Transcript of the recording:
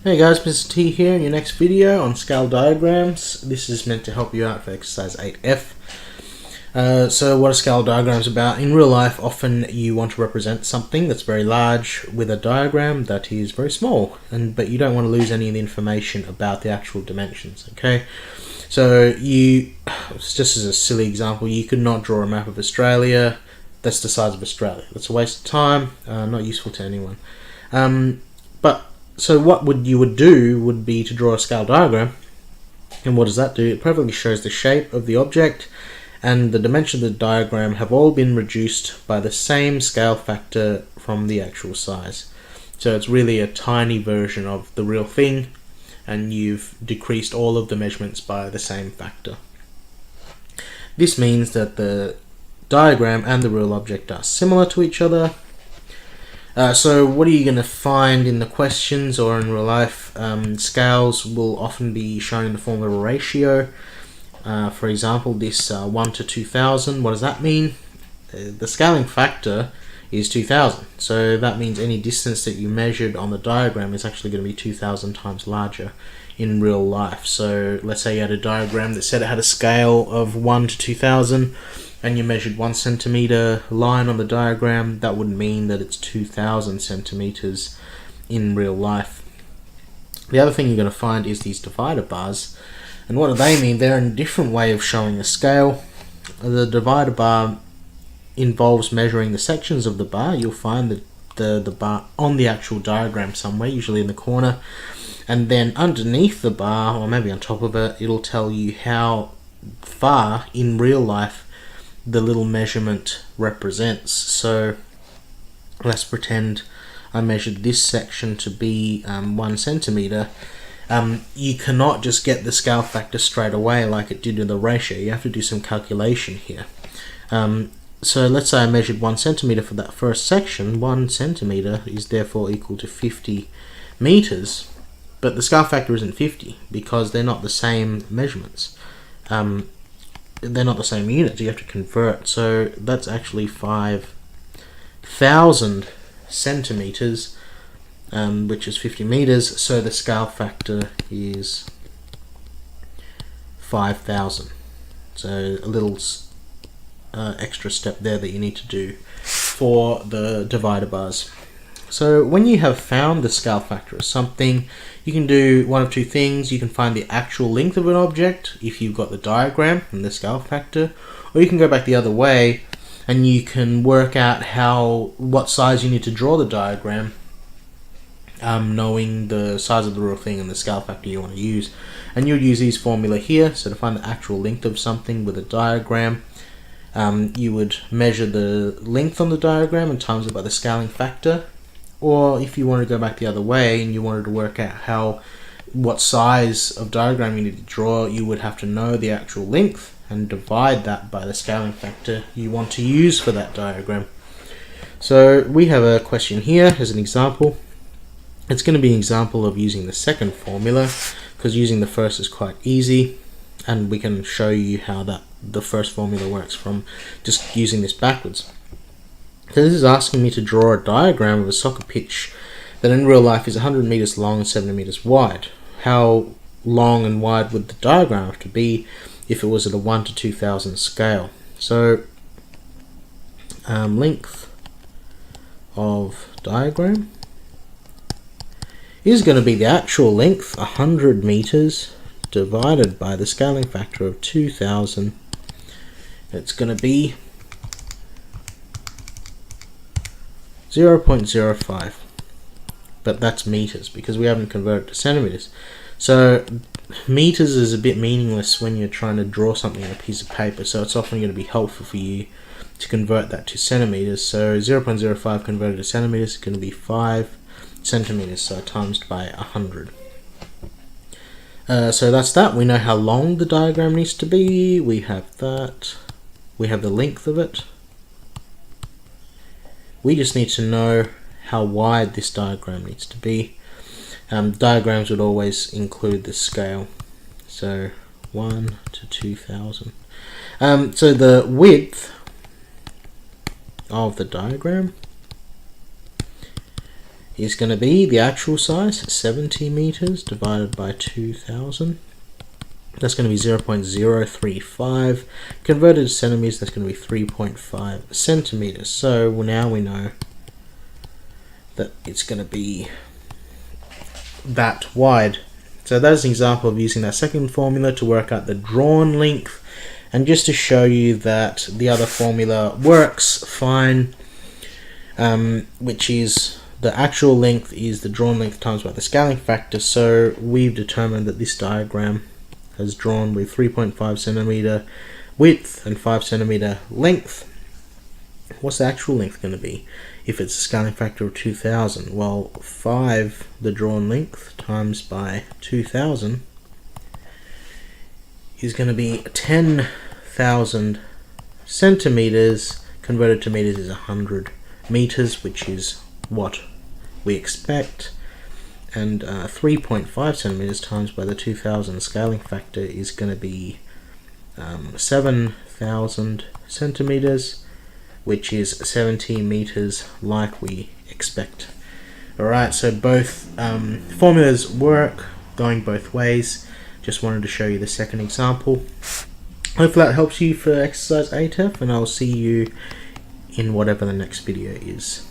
Hey guys, Mr. T here in your next video on scale diagrams. This is meant to help you out for exercise 8F. So what are scale diagrams about? In real life, often you want to represent something that's very large with a diagram that is very small, but you don't want to lose any of the information about the actual dimensions, okay? So just as a silly example, you could not draw a map of Australia that's the size of Australia. That's a waste of time, not useful to anyone. So what you would do would be to draw a scale diagram. And what does that do? It perfectly shows the shape of the object, and the dimensions of the diagram have all been reduced by the same scale factor from the actual size. So it's really a tiny version of the real thing, and you've decreased all of the measurements by the same factor. This means that the diagram and the real object are similar to each other. So what are you going to find in the questions or in real life? Scales will often be shown in the form of a ratio. For example, this 1 to 2000, what does that mean? The scaling factor is 2000. So that means any distance that you measured on the diagram is actually going to be 2000 times larger in real life. So let's say you had a diagram that said it had a scale of 1 to 2000. And you measured 1 centimeter line on the diagram, that would mean that it's 2000 centimeters in real life. The other thing you're going to find is these divider bars. And what do they mean? They're a different way of showing a scale. The divider bar involves measuring the sections of the bar. You'll find the bar on the actual diagram somewhere, usually in the corner. And then underneath the bar, or maybe on top of it, it'll tell you how far in real life the little measurement represents. So let's pretend I measured this section to be 1 centimeter. You cannot just get the scale factor straight away like it did in the ratio. You have to do some calculation here. So let's say I measured 1 centimeter for that first section. 1 centimeter is therefore equal to 50 meters, but the scale factor isn't 50 because they're not the same measurements. They're not the same units, you have to convert. So that's actually 5,000 centimeters, which is 50 meters. So the scale factor is 5,000. So a little extra step there that you need to do for the divider bars. So when you have found the scale factor of something, you can do one of two things. You can find the actual length of an object if you've got the diagram and the scale factor, or you can go back the other way and you can work out what size you need to draw the diagram, knowing the size of the real thing and the scale factor you want to use. And you'll use these formula here. So to find the actual length of something with a diagram, you would measure the length on the diagram and times it by the scaling factor. Or if you want to go back the other way and you wanted to work out what size of diagram you need to draw, you would have to know the actual length and divide that by the scaling factor you want to use for that diagram. So we have a question here as an example. It's going to be an example of using the second formula, because using the first is quite easy, and we can show you how the first formula works from just using this backwards. So this is asking me to draw a diagram of a soccer pitch that in real life is 100 meters long and 70 meters wide. How long and wide would the diagram have to be if it was at a 1 to 2000 scale? So length of diagram is going to be the actual length, 100 meters, divided by the scaling factor of 2000. It's going to be 0.05, but that's meters because we haven't converted to centimeters. So meters is a bit meaningless when you're trying to draw something on a piece of paper, so it's often going to be helpful for you to convert that to centimeters. So 0.05 converted to centimeters is going to be 5 centimeters, so times by 100. So that's that. We know how long the diagram needs to be. We have that. We have the length of it. We just need to know how wide this diagram needs to be. Diagrams would always include the scale. So 1 to 2000. So the width of the diagram is going to be the actual size, 70 meters divided by 2000. That's going to be 0.035. Converted to centimeters, that's going to be 3.5 centimeters. So now we know that it's going to be that wide. So that's an example of using that second formula to work out the drawn length. And just to show you that the other formula works fine, which is the actual length is the drawn length times by the scaling factor. So we've determined that this diagram is drawn with 3.5 centimeter width and 5 centimeter length. What's the actual length going to be if it's a scaling factor of 2000? Well, 5, the drawn length, times by 2000 is going to be 10,000 centimeters. Converted to meters is 100 meters, which is what we expect. And 3.5 centimeters times by the 2000 scaling factor is going to be 7,000 centimeters, which is 70 meters like we expect. Alright, so both formulas work, going both ways. Just wanted to show you the second example. Hopefully that helps you for exercise 8F, and I'll see you in whatever the next video is.